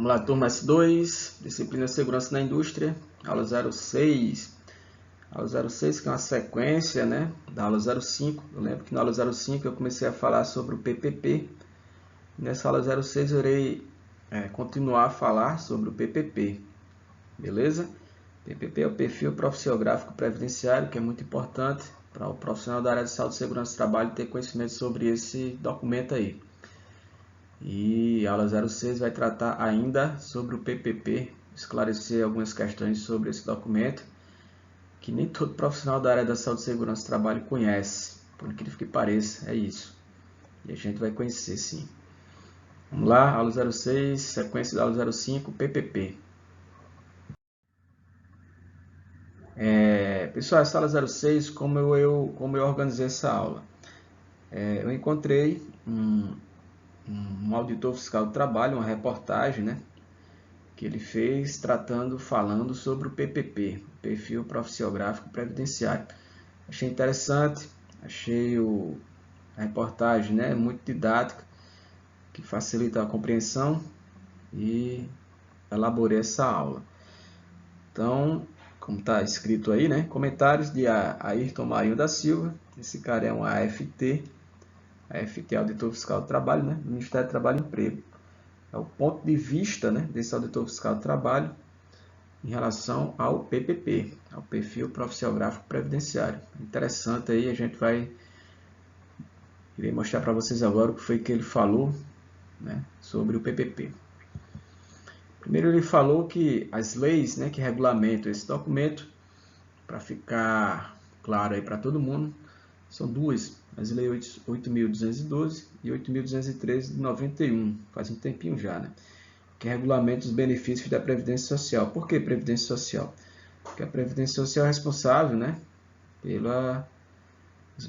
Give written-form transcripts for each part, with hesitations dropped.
Vamos lá, turma S2, disciplina Segurança na Indústria, aula 06. Aula 06, que é uma sequência, né, da aula 05. Eu lembro que na aula 05 eu comecei a falar sobre o PPP. Nessa aula 06 eu irei continuar a falar sobre o PPP, beleza? PPP é o Perfil Profissiográfico Previdenciário, que é muito importante para o profissional da área de saúde e segurança do trabalho ter conhecimento sobre esse documento aí. E a aula 06 vai tratar ainda sobre o PPP, esclarecer algumas questões sobre esse documento, que nem todo profissional da área da saúde e segurança do trabalho conhece, por incrível que pareça, é isso. E a gente vai conhecer sim. Vamos lá, aula 06, sequência da aula 05, PPP. Pessoal, essa aula 06, como eu organizei essa aula? Eu encontrei um auditor fiscal do trabalho, uma reportagem, né, que ele fez falando sobre o PPP, Perfil Profissiográfico Previdenciário. Achei interessante, achei a reportagem, né, muito didática, que facilita a compreensão, e elaborei essa aula. Então, como está escrito aí, né, comentários de Ayrton Marinho da Silva. Esse cara é um AFT é Auditor Fiscal do Trabalho, né, do Ministério do Trabalho e Emprego. É o ponto de vista, né, desse Auditor Fiscal do Trabalho em relação ao PPP, ao Perfil Profissiográfico Previdenciário. Interessante aí, a gente irei mostrar para vocês agora o que foi que ele falou, né, sobre o PPP. Primeiro ele falou que as leis, né, que regulamentam esse documento, para ficar claro aí para todo mundo, são duas, as leis 8.212 e 8.213 de 91, faz um tempinho já, né, que regulamentam os benefícios da Previdência Social. Por que Previdência Social? Porque a Previdência Social é responsável, né, pelos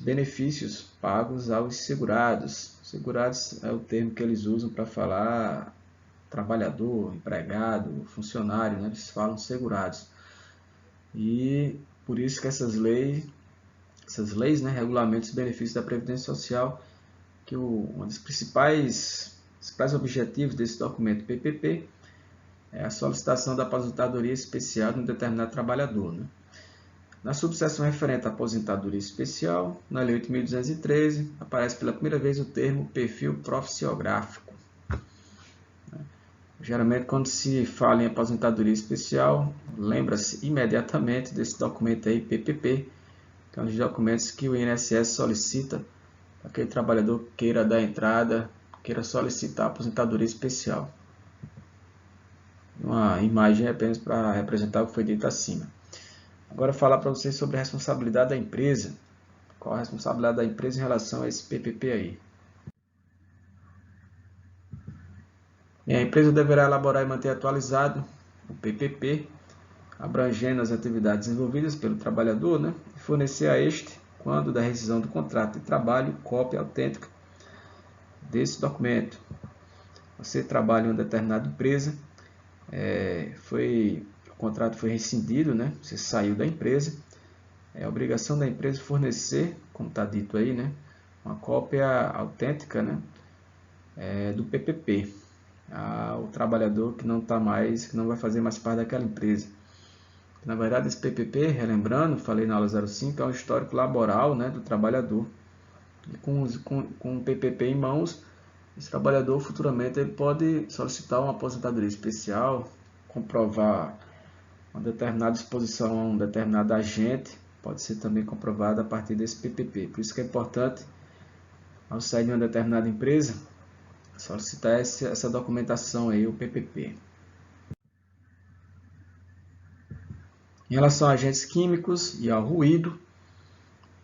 benefícios pagos aos segurados. Segurados é o termo que eles usam para falar trabalhador, empregado, funcionário, né? Eles falam segurados. E por isso que essas leis, né, regulamentam os benefícios da Previdência Social, que um dos principais objetivos desse documento PPP é a solicitação da aposentadoria especial de um determinado trabalhador, né? Na subseção referente à aposentadoria especial, na Lei 8.213, aparece pela primeira vez o termo perfil profissiográfico. Geralmente, quando se fala em aposentadoria especial, lembra-se imediatamente desse documento aí, PPP, que é um dos documentos que o INSS solicita para aquele trabalhador que queira dar entrada, queira solicitar aposentadoria especial. Uma imagem apenas para representar o que foi dito acima. Agora, falar para vocês sobre a responsabilidade da empresa. Qual a responsabilidade da empresa em relação a esse PPP aí? A empresa deverá elaborar e manter atualizado o PPP, abrangendo as atividades desenvolvidas pelo trabalhador, né, e fornecer a este, quando da rescisão do contrato de trabalho, cópia autêntica desse documento. Você trabalha em uma determinada empresa, o contrato foi rescindido, né, você saiu da empresa, é obrigação da empresa fornecer, como está dito aí, né, uma cópia autêntica, né, do PPP ao trabalhador que não vai fazer mais parte daquela empresa. Na verdade, esse PPP, relembrando, falei na aula 05, é um histórico laboral, né, do trabalhador. E com o PPP em mãos, esse trabalhador futuramente ele pode solicitar uma aposentadoria especial, comprovar uma determinada exposição a um determinado agente, pode ser também comprovada a partir desse PPP. Por isso que é importante, ao sair de uma determinada empresa, solicitar essa documentação aí, o PPP. Em relação a agentes químicos e ao ruído,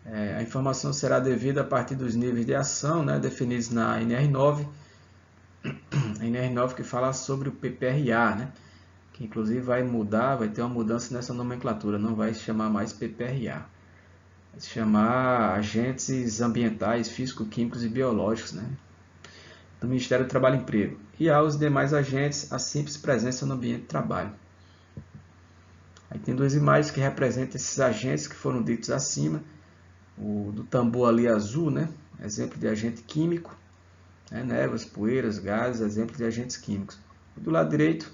a informação será devida a partir dos níveis de ação, né, definidos na NR9, a NR9 que fala sobre o PPRA, né, que inclusive vai ter uma mudança nessa nomenclatura, não vai se chamar mais PPRA, vai se chamar agentes ambientais, físico-químicos e biológicos, né, do Ministério do Trabalho e Emprego, e aos demais agentes a simples presença no ambiente de trabalho. Aí tem duas imagens que representam esses agentes que foram ditos acima. O do tambor ali azul, né? Exemplo de agente químico, né? Névoas, poeiras, gases, exemplo de agentes químicos. E do lado direito,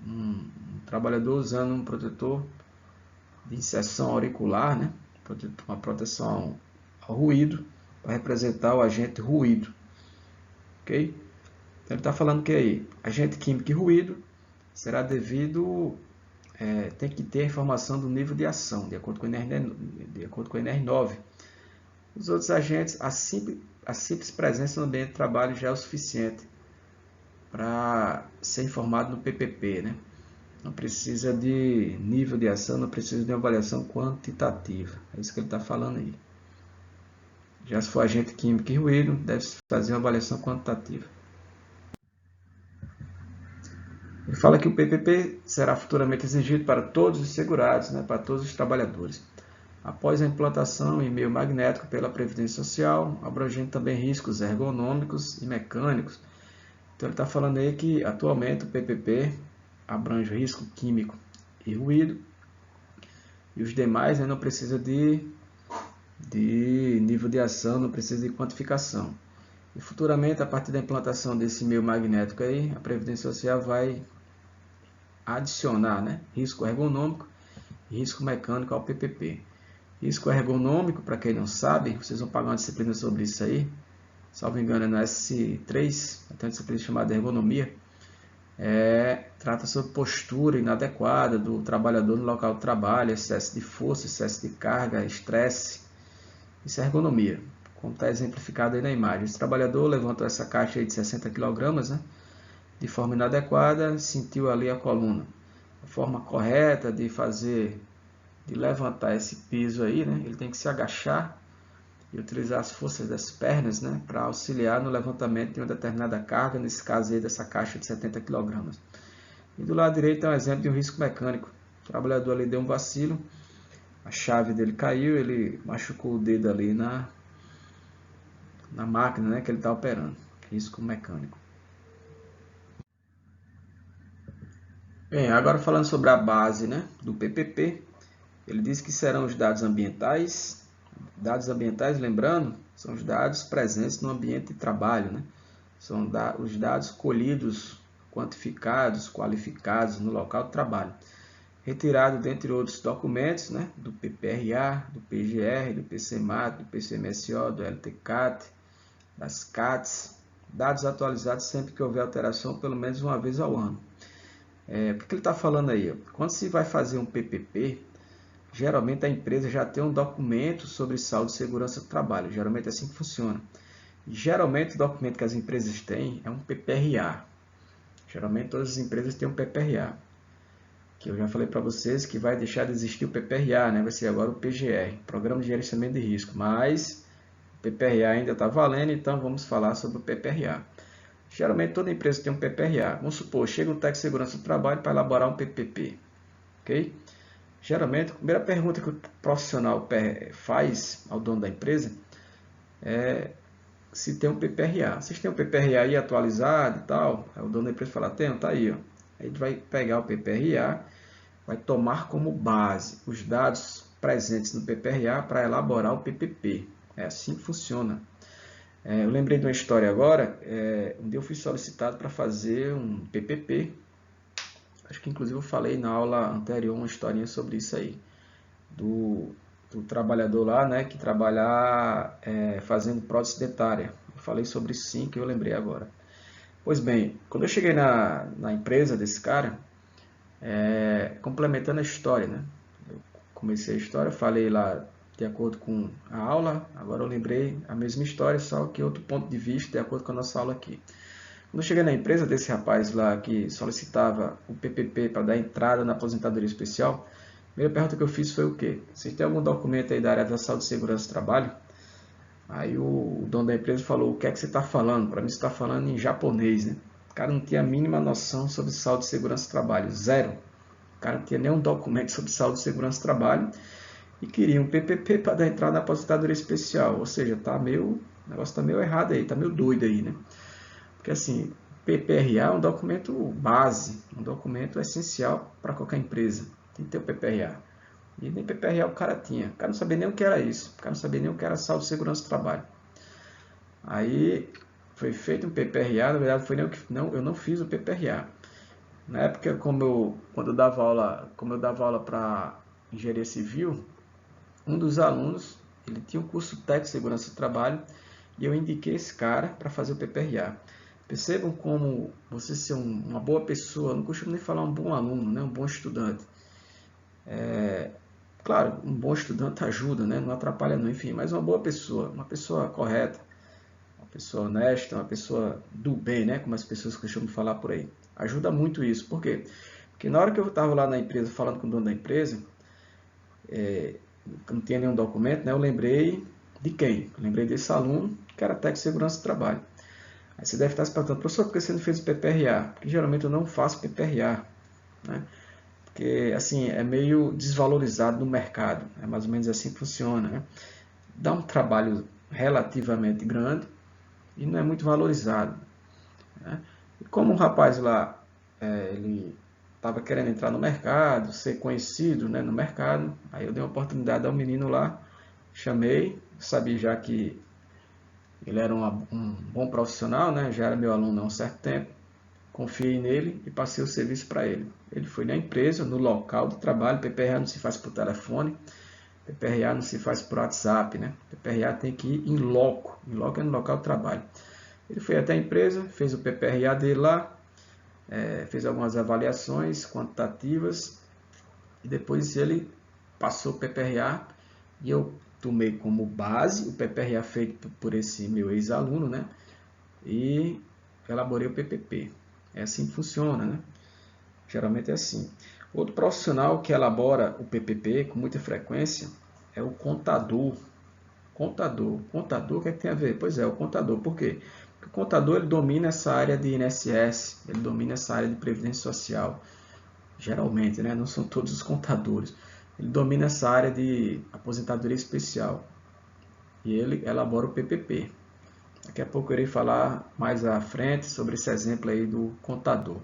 um trabalhador usando um protetor de inserção auricular, né? Uma proteção ao ruído, para representar o agente ruído. Ok? Então ele está falando que aí, agente químico e ruído será devido, tem que ter a informação do nível de ação, de acordo com o NR9. Os outros agentes, a simples presença no ambiente de trabalho já é o suficiente para ser informado no PPP, né? Não precisa de nível de ação, não precisa de uma avaliação quantitativa. É isso que ele está falando aí. Já se for agente químico e ruído, deve-se fazer uma avaliação quantitativa. Ele fala que o PPP será futuramente exigido para todos os segurados, né, para todos os trabalhadores. Após a implantação em meio magnético pela Previdência Social, abrangendo também riscos ergonômicos e mecânicos. Então ele está falando aí que atualmente o PPP abrange risco químico e ruído, e os demais, né, não precisa de nível de ação, não precisa de quantificação. E futuramente, a partir da implantação desse meio magnético aí, a Previdência Social vai adicionar, né, risco ergonômico e risco mecânico ao PPP. Risco ergonômico, para quem não sabe, vocês vão pagar uma disciplina sobre isso aí, salvo engano é no S3, tem uma disciplina chamada ergonomia, trata sobre postura inadequada do trabalhador no local de trabalho, excesso de força, excesso de carga, estresse. Isso é ergonomia, como está exemplificado aí na imagem. Esse trabalhador levantou essa caixa aí de 60 kg, né, de forma inadequada, sentiu ali a coluna. A forma correta de levantar esse peso aí, né, ele tem que se agachar e utilizar as forças das pernas, né, para auxiliar no levantamento de uma determinada carga, nesse caso aí dessa caixa de 70 kg. E do lado direito é um exemplo de um risco mecânico. O trabalhador ali deu um vacilo, a chave dele caiu, ele machucou o dedo ali na máquina, né, que ele está operando. Risco mecânico. Bem, agora falando sobre a base, né, do PPP, ele diz que serão os dados ambientais. Dados ambientais, lembrando, são os dados presentes no ambiente de trabalho, né? São os dados colhidos, quantificados, qualificados no local de trabalho. Retirado, dentre outros documentos, né? Do PPRA, do PGR, do PCMAT, do PCMSO, do LTCAT, das CATs. Dados atualizados sempre que houver alteração, pelo menos uma vez ao ano. Por que ele está falando aí? Quando se vai fazer um PPP, geralmente a empresa já tem um documento sobre saúde e segurança do trabalho. Geralmente é assim que funciona. E, geralmente o documento que as empresas têm é um PPRA. Geralmente todas as empresas têm um PPRA. Que eu já falei para vocês que vai deixar de existir o PPRA, né? Vai ser agora o PGR, Programa de Gerenciamento de Risco. Mas o PPRA ainda está valendo, então vamos falar sobre o PPRA. Geralmente toda empresa tem um PPRA. Vamos supor, chega um técnico de segurança do trabalho para elaborar um PPP. Ok? Geralmente, a primeira pergunta que o profissional faz ao dono da empresa é se tem um PPRA. Vocês têm um PPRA aí atualizado e tal? Aí o dono da empresa fala, tem, tá aí. Ó. Aí a gente vai pegar o PPRA, vai tomar como base os dados presentes no PPRA para elaborar o PPP. É assim que funciona. Eu lembrei de uma história agora, um dia eu fui solicitado para fazer um PPP. Acho que inclusive eu falei na aula anterior uma historinha sobre isso aí. Do trabalhador lá, né, que trabalhar fazendo prótese dentária. Eu falei sobre isso sim, que eu lembrei agora. Pois bem, quando eu cheguei na empresa desse cara, complementando a história, né? Eu comecei a história, falei lá de acordo com a aula, agora eu lembrei a mesma história, só que outro ponto de vista, de acordo com a nossa aula aqui. Quando eu cheguei na empresa desse rapaz lá que solicitava o PPP para dar entrada na aposentadoria especial, a primeira pergunta que eu fiz foi o quê? Vocês têm algum documento aí da área da saúde e segurança do trabalho? Aí o dono da empresa falou, o que é que você está falando? Para mim você está falando em japonês, né? O cara não tinha a mínima noção sobre saúde e segurança do trabalho, zero. O cara não tinha nenhum documento sobre saúde e segurança do trabalho e queria um PPP para dar entrada na aposentadoria especial. Ou seja, o negócio está meio errado aí, está meio doido aí, né? Porque assim, PPRA é um documento base, um documento essencial para qualquer empresa. Tem que ter o PPRA. E nem PPRA o cara tinha. O cara não sabia nem o que era isso. O cara não sabia nem o que era saúde e segurança do trabalho. Aí foi feito um PPRA, na verdade foi eu não fiz o PPRA. Na época, quando eu dava aula para engenharia civil, um dos alunos, ele tinha um curso técnico de segurança do trabalho e eu indiquei esse cara para fazer o PPRA. Percebam como você ser uma boa pessoa, não costumo nem falar um bom aluno, né? Um bom estudante. Claro, um bom estudante ajuda, né? Não atrapalha não, enfim, mas uma pessoa correta, uma pessoa honesta, uma pessoa do bem, né? Como as pessoas costumam falar por aí. Ajuda muito isso. Por quê? Porque na hora que eu estava lá na empresa, falando com o dono da empresa, não tinha nenhum documento, né? Eu lembrei de quem? Eu lembrei desse aluno, que era técnico de segurança do trabalho. Aí você deve estar se perguntando, professor, por que você não fez o PPRA? Porque geralmente eu não faço PPRA, né? Porque, assim, é meio desvalorizado no mercado. É mais ou menos assim que funciona, né? Dá um trabalho relativamente grande e não é muito valorizado, né? E como o rapaz lá, ele estava querendo entrar no mercado, ser conhecido, né, no mercado, aí eu dei uma oportunidade ao menino lá, chamei, sabia já que ele era um bom profissional, né, já era meu aluno há um certo tempo, confiei nele e passei o serviço para ele. Ele foi na empresa, no local do trabalho. PPRA não se faz por telefone, PPRA não se faz por WhatsApp, né? PPRA tem que ir em loco é no local do trabalho. Ele foi até a empresa, fez o PPRA dele lá, fez algumas avaliações quantitativas e depois ele passou o PPRA e eu tomei como base o PPRA feito por esse meu ex-aluno, né? E elaborei o PPP. É assim que funciona, né? Geralmente é assim. Outro profissional que elabora o PPP com muita frequência é o contador. Contador, o que é que tem a ver? Pois é, o contador. Por quê? Porque o contador ele domina essa área de INSS, ele domina essa área de Previdência Social. Geralmente, né? Não são todos os contadores. Ele domina essa área de aposentadoria especial. E ele elabora o PPP. Daqui a pouco eu irei falar mais à frente sobre esse exemplo aí do contador.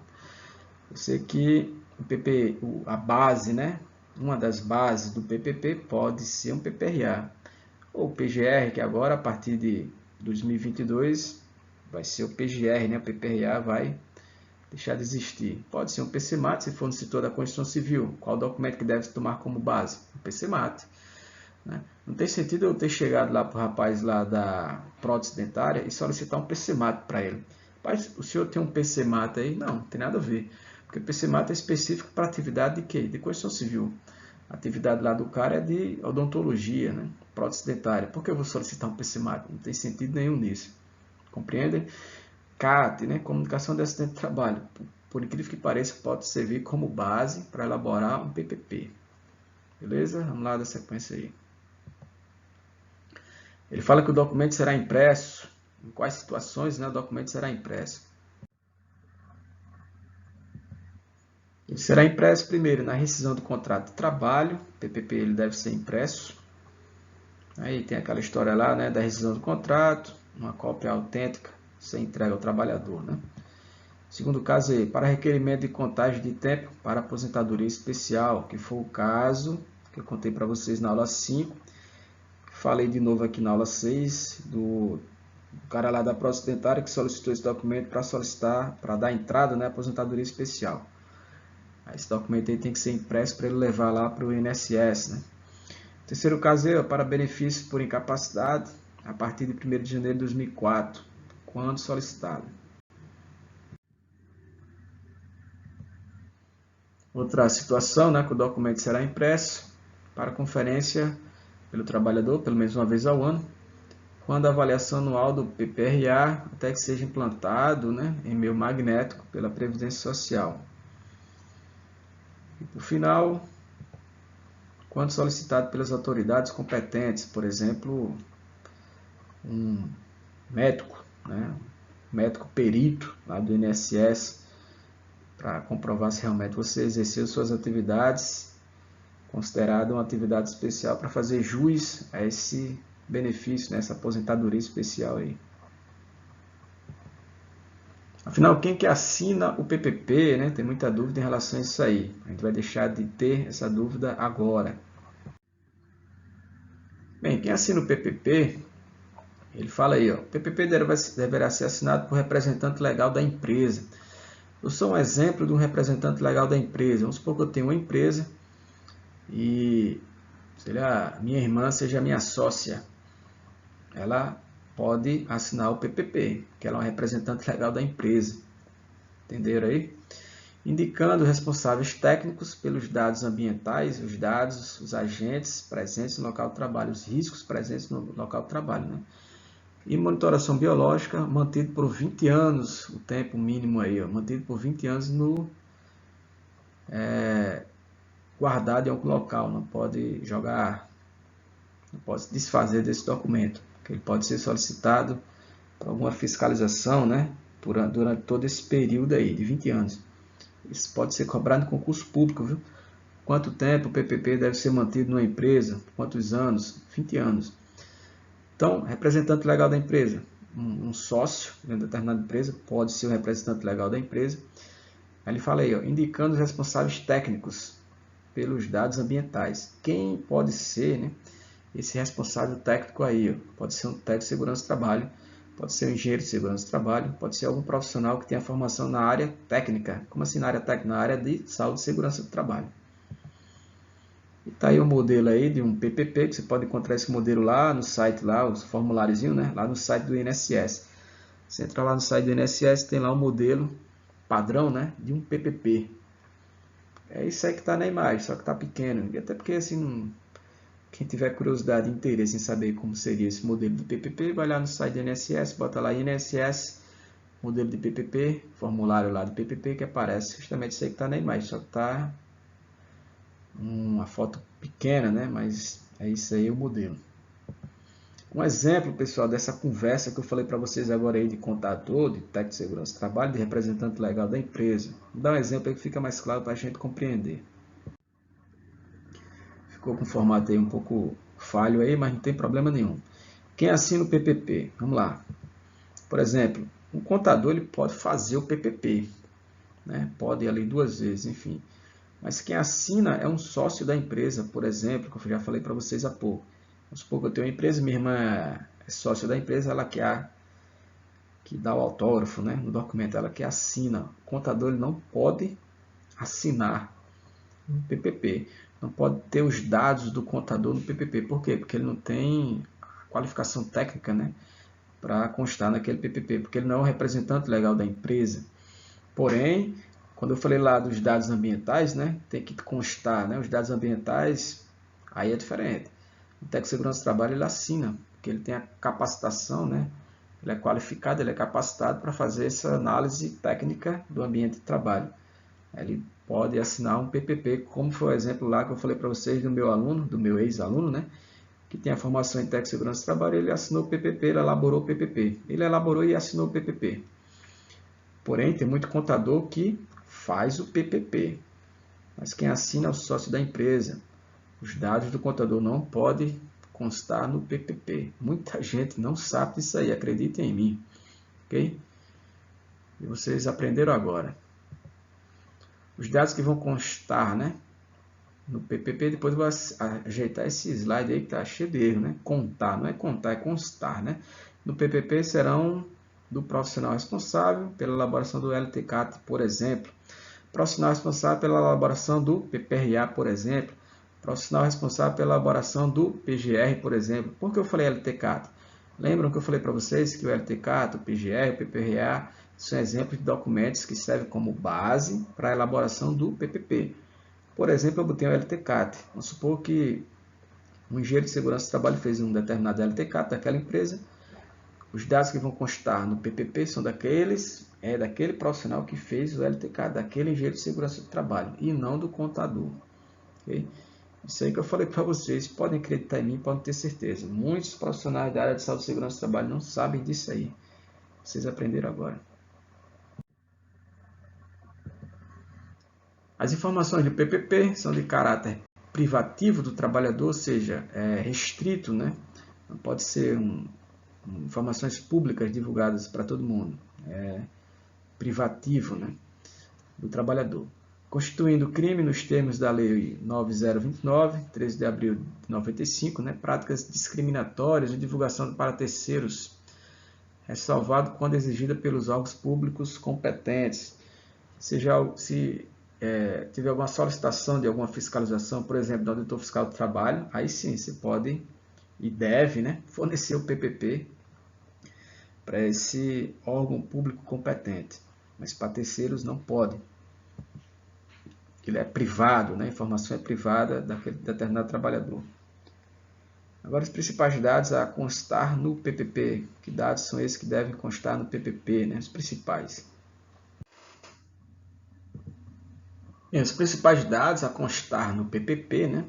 Eu sei que o PP, a base, né? Uma das bases do PPP pode ser um PPRA. Ou o PGR, que agora, a partir de 2022, vai ser o PGR, né? O PPRA vai deixar de existir. Pode ser um PCMAT, se for no setor da Constituição Civil. Qual documento que deve tomar como base? O PCMAT. Né? Não tem sentido eu ter chegado lá para o rapaz lá da prótese dentária e solicitar um PCMAT para ele. Rapaz, o senhor tem um PCMAT aí? Não, não tem nada a ver. Porque o PCMAT é específico para atividade de quê? De Constituição Civil. A atividade lá do cara é de odontologia, né? Prótese dentária. Por que eu vou solicitar um PCMAT? Não tem sentido nenhum nisso. Compreendem? CAT, né? Comunicação de acidente de trabalho. Por incrível que pareça, pode servir como base para elaborar um PPP. Beleza? Vamos lá da sequência aí. Ele fala que o documento será impresso. Em quais situações, né, o documento será impresso? Ele será impresso primeiro na rescisão do contrato de trabalho. PPP ele deve ser impresso. Aí tem aquela história lá, né, da rescisão do contrato, uma cópia autêntica ser entregue ao trabalhador, né? Segundo caso aí, para requerimento de contagem de tempo para aposentadoria especial, que foi o caso que eu contei para vocês na aula 5. Falei de novo aqui na aula 6 do cara lá da prótese dentária que solicitou esse documento para solicitar, para dar entrada na aposentadoria especial. Esse documento aí tem que ser impresso para ele levar lá para o INSS, né? Terceiro caso é para benefício por incapacidade a partir de 1º de janeiro de 2004, quando solicitado. Outra situação, né, que o documento será impresso para conferência pelo trabalhador, pelo menos uma vez ao ano, quando a avaliação anual do PPRA até que seja implantado, né, em meio magnético pela Previdência Social. E por final, quando solicitado pelas autoridades competentes, por exemplo, um médico, né, médico perito lá do INSS, para comprovar se realmente você exerceu suas atividades, considerada uma atividade especial para fazer jus a esse benefício, nessa aposentadoria especial aí. Afinal, quem que assina o PPP, né? Tem muita dúvida em relação a isso aí. A gente vai deixar de ter essa dúvida agora. Bem, quem assina o PPP, ele fala aí, ó, o PPP deverá ser assinado por representante legal da empresa. Eu sou um exemplo de um representante legal da empresa. Vamos supor que eu tenho uma empresa e minha irmã seja minha sócia. Ela pode assinar o PPP, que ela é uma representante legal da empresa. Entenderam aí? Indicando responsáveis técnicos pelos dados ambientais, os dados, os agentes presentes no local de trabalho, os riscos presentes no local de trabalho, né? E monitoração biológica, mantido por 20 anos, o tempo mínimo aí, ó, mantido por 20 anos guardado em algum local, não pode jogar, não pode se desfazer desse documento, que ele pode ser solicitado para alguma fiscalização, né, durante todo esse período aí, de 20 anos. Isso pode ser cobrado em concurso público, viu? Quanto tempo o PPP deve ser mantido numa empresa? Quantos anos? 20 anos. Então, representante legal da empresa. Um sócio de uma determinada empresa pode ser o representante legal da empresa. Aí ele fala aí, ó, indicando os responsáveis técnicos pelos dados ambientais. Quem pode ser, né, esse responsável técnico aí? Ó? Pode ser um técnico de segurança do trabalho, pode ser um engenheiro de segurança do trabalho, pode ser algum profissional que tenha formação na área técnica. Como assim na área técnica? Na área de saúde e segurança do trabalho. E tá aí o modelo aí de um PPP, que você pode encontrar esse modelo lá no site, lá, os formuláriozinhos, né? Lá no site do INSS. Você entra lá no site do INSS, tem lá o modelo padrão, né? De um PPP. É isso aí que está na imagem, só que está pequeno. E até porque, assim, quem tiver curiosidade e interesse em saber como seria esse modelo de PPP, vai lá no site do INSS, bota lá INSS, modelo de PPP, formulário lá de PPP, que aparece justamente isso aí que está na imagem, só que está uma foto pequena, né? Mas é isso aí o modelo. Um exemplo, pessoal, dessa conversa que eu falei para vocês agora aí de contador, de técnico de segurança do trabalho, de representante legal da empresa. Vou dar um exemplo aí que fica mais claro para a gente compreender. Ficou com um formato aí um pouco falho aí, mas não tem problema nenhum. Quem assina o PPP? Vamos lá. Por exemplo, um contador ele pode fazer o PPP, né? Pode ir ali 2 vezes, enfim. Mas quem assina é um sócio da empresa, por exemplo, que eu já falei para vocês há pouco. Vamos supor que eu tenho uma empresa, minha irmã é sócia da empresa, ela que dá o autógrafo, né, no documento, ela que assina. O contador ele não pode assinar um PPP. Não pode ter os dados do contador no PPP. Por quê? Porque ele não tem qualificação técnica, né, para constar naquele PPP, porque ele não é um representante legal da empresa. Porém, quando eu falei lá dos dados ambientais, né, tem que constar, né, os dados ambientais, aí é diferente. O técnico de segurança do trabalho ele assina, porque ele tem a capacitação, né, ele é qualificado, ele é capacitado para fazer essa análise técnica do ambiente de trabalho. Ele pode assinar um PPP, como foi o exemplo lá que eu falei para vocês do meu aluno, do meu ex-aluno, né, que tem a formação em técnico de segurança do trabalho, ele assinou o PPP, ele elaborou o PPP. Ele elaborou e assinou o PPP. Porém, tem muito contador que faz o PPP, mas quem assina é o sócio da empresa. Os dados do contador não podem constar no PPP. Muita gente não sabe disso aí, acreditem em mim. Ok? E vocês aprenderam agora. Os dados que vão constar, né, no PPP, depois eu vou ajeitar esse slide aí que está cheio de erro, né? Contar, não é contar, é constar, né? No PPP serão do profissional responsável pela elaboração do LTCAT, por exemplo. Profissional responsável pela elaboração do PPRA, por exemplo. Profissional responsável pela elaboração do PGR, por exemplo. Por que eu falei LTCAT? Lembram que eu falei para vocês que o LTCAT, o PGR, o PPRA são exemplos de documentos que servem como base para a elaboração do PPP. Por exemplo, eu botei o LTCAT. Vamos supor que um engenheiro de segurança do trabalho fez um determinado LTCAT daquela empresa. Os dados que vão constar no PPP são daquele profissional que fez o LTCAT, daquele engenheiro de segurança do trabalho, e não do contador. Okay? Isso aí que eu falei para vocês, podem acreditar em mim, podem ter certeza. Muitos profissionais da área de saúde e segurança do trabalho não sabem disso aí. Vocês aprenderam agora. As informações do PPP são de caráter privativo do trabalhador, ou seja, é restrito, né? Não pode ser informações públicas divulgadas para todo mundo. É privativo, né, do trabalhador. Constituindo crime nos termos da Lei 9029, 13 de abril de 95, né, práticas discriminatórias de divulgação para terceiros, ressalvado quando exigida pelos órgãos públicos competentes. Se tiver alguma solicitação de alguma fiscalização, por exemplo, do auditor fiscal do trabalho, aí sim você pode e deve, né, fornecer o PPP para esse órgão público competente, mas para terceiros não pode. Ele é privado, né, a informação é privada daquele determinado trabalhador. Agora, os principais dados a constar no PPP. Que dados são esses que devem constar no PPP, né, os principais? Bem, os principais dados a constar no PPP, né,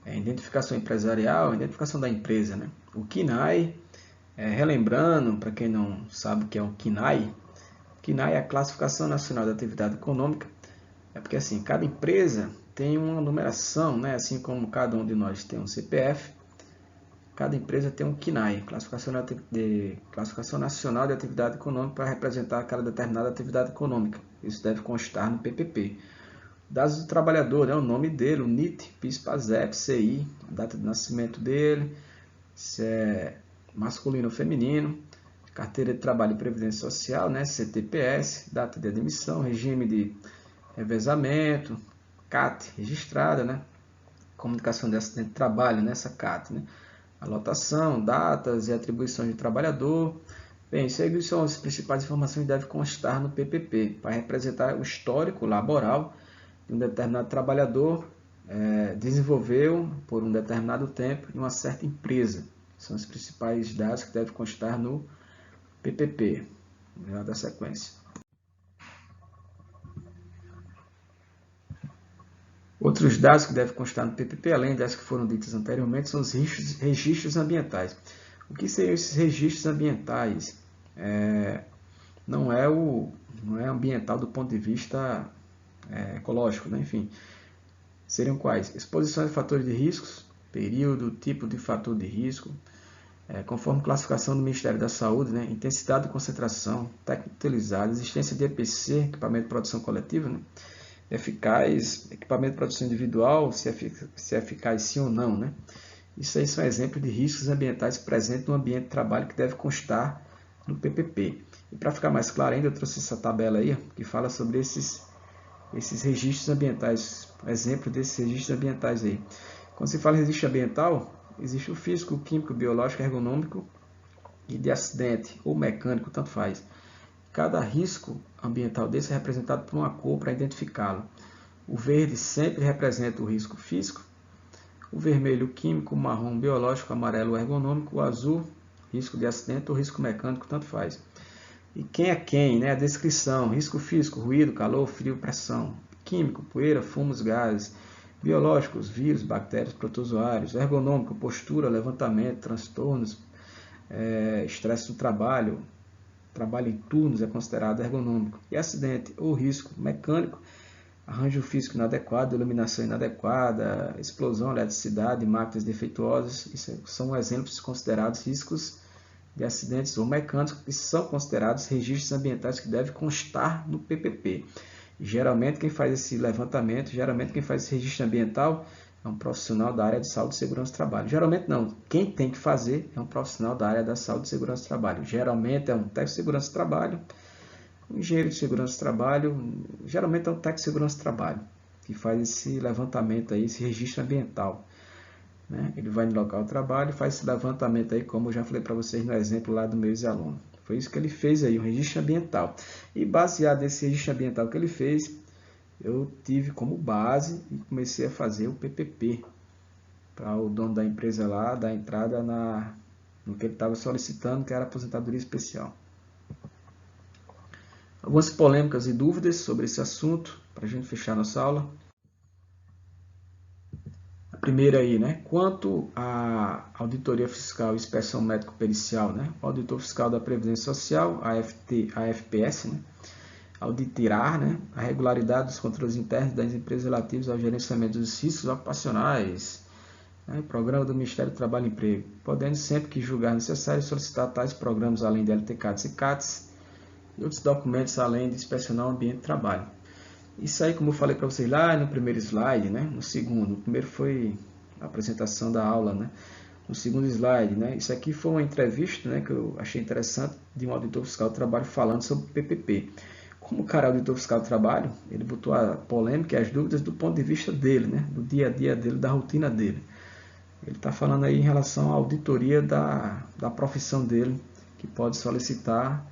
é a identificação empresarial, a identificação da empresa, né, o KNAI. Relembrando, para quem não sabe o que é o KNAI é a Classificação Nacional da Atividade Econômica. É porque assim, cada empresa tem uma numeração, né? Assim como cada um de nós tem um CPF, cada empresa tem um KNAI, Classificação Nacional de Atividade Econômica, para representar aquela determinada atividade econômica. Isso deve constar no PPP. Dados do trabalhador, né? O nome dele, o NIT, PIS, PASEP, CI, a data de nascimento dele, se é masculino ou feminino, carteira de trabalho e previdência social, né, CTPS, data de admissão, regime de revezamento, CAT registrada, né, comunicação de acidente de trabalho, nessa CAT, né, a lotação, datas e atribuições de trabalhador. Bem, isso aí são as principais informações que devem constar no PPP, para representar o histórico laboral de um determinado trabalhador, desenvolveu por um determinado tempo em uma certa empresa. São os principais dados que devem constar no PPP. Vamos lá da sequência. Outros dados que devem constar no PPP, além das que foram ditas anteriormente, são os registros ambientais. O que seriam esses registros ambientais? Não é ambiental do ponto de vista ecológico, né? Enfim, seriam quais? Exposições de fatores de riscos, período, tipo de fator de risco, conforme classificação do Ministério da Saúde, né? Intensidade de concentração, técnica utilizada, existência de EPC, equipamento de produção coletiva, né? Eficaz, equipamento de produção individual, se é eficaz sim ou não, né? Isso aí são exemplos de riscos ambientais presentes no ambiente de trabalho que deve constar no PPP. E para ficar mais claro ainda, eu trouxe essa tabela aí, que fala sobre esses registros ambientais, exemplo desses registros ambientais aí. Quando se fala em registro ambiental, existe o físico, o químico, o biológico, o ergonômico e de acidente ou mecânico, tanto faz. Cada risco ambiental desse é representado por uma cor para identificá-lo. O verde sempre representa o risco físico, o vermelho o químico, o marrom o biológico, o amarelo o ergonômico, o azul risco de acidente ou risco mecânico, tanto faz. E quem é quem, né? A descrição: risco físico, ruído, calor, frio, pressão. Químico, poeira, fumos, gases. Biológicos, vírus, bactérias, protozoários. Ergonômico, postura, levantamento, transtornos, estresse do trabalho em turnos é considerado ergonômico. E acidente ou risco mecânico, arranjo físico inadequado, iluminação inadequada, explosão, eletricidade, máquinas defeituosas. Isso são exemplos considerados riscos de acidentes ou mecânicos que são considerados registros ambientais que devem constar no PPP. Geralmente quem faz esse levantamento, quem faz esse registro ambiental é um profissional da área de saúde e segurança do trabalho. Geralmente não, quem tem que fazer é um profissional da área da saúde e segurança do trabalho. Geralmente é um técnico de segurança do trabalho, um engenheiro de segurança do trabalho, geralmente é um técnico de segurança do trabalho que faz esse levantamento aí, esse registro ambiental. Né? Ele vai no local de trabalho e faz esse levantamento aí, como eu já falei para vocês no exemplo lá do meu ex-aluno. Foi isso que ele fez aí, um registro ambiental. E baseado nesse registro ambiental que ele fez, eu tive como base e comecei a fazer o PPP para o dono da empresa lá dar entrada no que ele estava solicitando, que era aposentadoria especial. Algumas polêmicas e dúvidas sobre esse assunto, para a gente fechar nossa aula. A primeira aí, né? Quanto à auditoria fiscal e inspeção médico-pericial, né? O auditor fiscal da Previdência Social, a AFPS, né? Auditará, né, a regularidade dos controles internos das empresas relativos ao gerenciamento dos riscos ocupacionais, né, programa do Ministério do Trabalho e Emprego, podendo sempre que julgar necessário solicitar tais programas além de LTCATs e CATs e outros documentos além de inspecionar o ambiente de trabalho. Isso aí, como eu falei para vocês lá no primeiro slide, né, no segundo, o primeiro foi a apresentação da aula, né, no segundo slide, né, isso aqui foi uma entrevista, né, que eu achei interessante, de um auditor fiscal do trabalho falando sobre o PPP. Como o cara é auditor fiscal do trabalho, ele botou a polêmica e as dúvidas do ponto de vista dele, né? Do dia a dia dele, da rotina dele. Ele está falando aí em relação à auditoria da profissão dele, que pode solicitar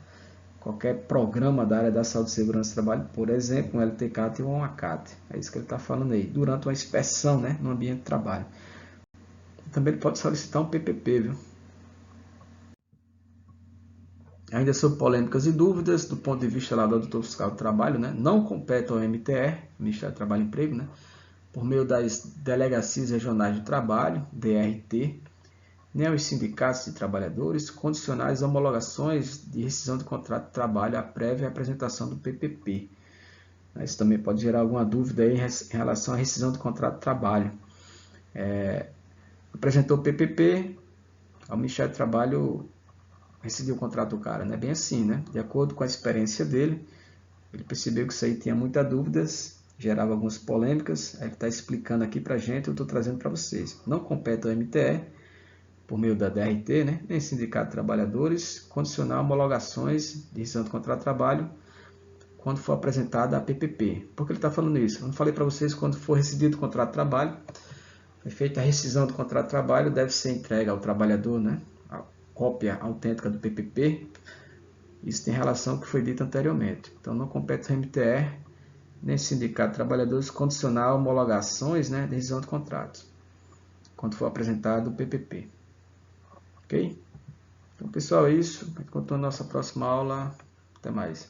qualquer programa da área da saúde e segurança do trabalho, por exemplo, um LTCAT ou um ACAT. É isso que ele está falando aí, durante uma inspeção, né, no ambiente de trabalho. Também ele pode solicitar um PPP, viu? Ainda sobre polêmicas e dúvidas, do ponto de vista lá do auditor fiscal do trabalho, né, não compete ao MTR, Ministério do Trabalho e Emprego, né, por meio das delegacias regionais de trabalho, DRT, nem aos sindicatos de trabalhadores, condicionar as homologações de rescisão de contrato de trabalho à prévia apresentação do PPP. Isso também pode gerar alguma dúvida aí em relação à rescisão de contrato de trabalho. Apresentou o PPP, o Ministério do Trabalho rescindiu o contrato do cara. Não é bem assim, né? De acordo com a experiência dele, ele percebeu que isso aí tinha muitas dúvidas, gerava algumas polêmicas. Aí ele está explicando aqui para a gente, eu estou trazendo para vocês. Não compete ao MTE, por meio da DRT, né? Nem Sindicato de Trabalhadores, condicionar homologações de rescisão de contrato de trabalho quando for apresentada a PPP. Por que ele está falando isso? Eu não falei para vocês, quando for rescindido o contrato de trabalho, foi feita a rescisão do contrato de trabalho, deve ser entregue ao trabalhador, né? A cópia autêntica do PPP. Isso tem relação com o que foi dito anteriormente. Então, não compete ao MTR, nem Sindicato de Trabalhadores, condicionar homologações, né, de rescisão de contratos, quando for apresentado o PPP. Ok? Então, pessoal, é isso. A gente continua na nossa próxima aula. Até mais.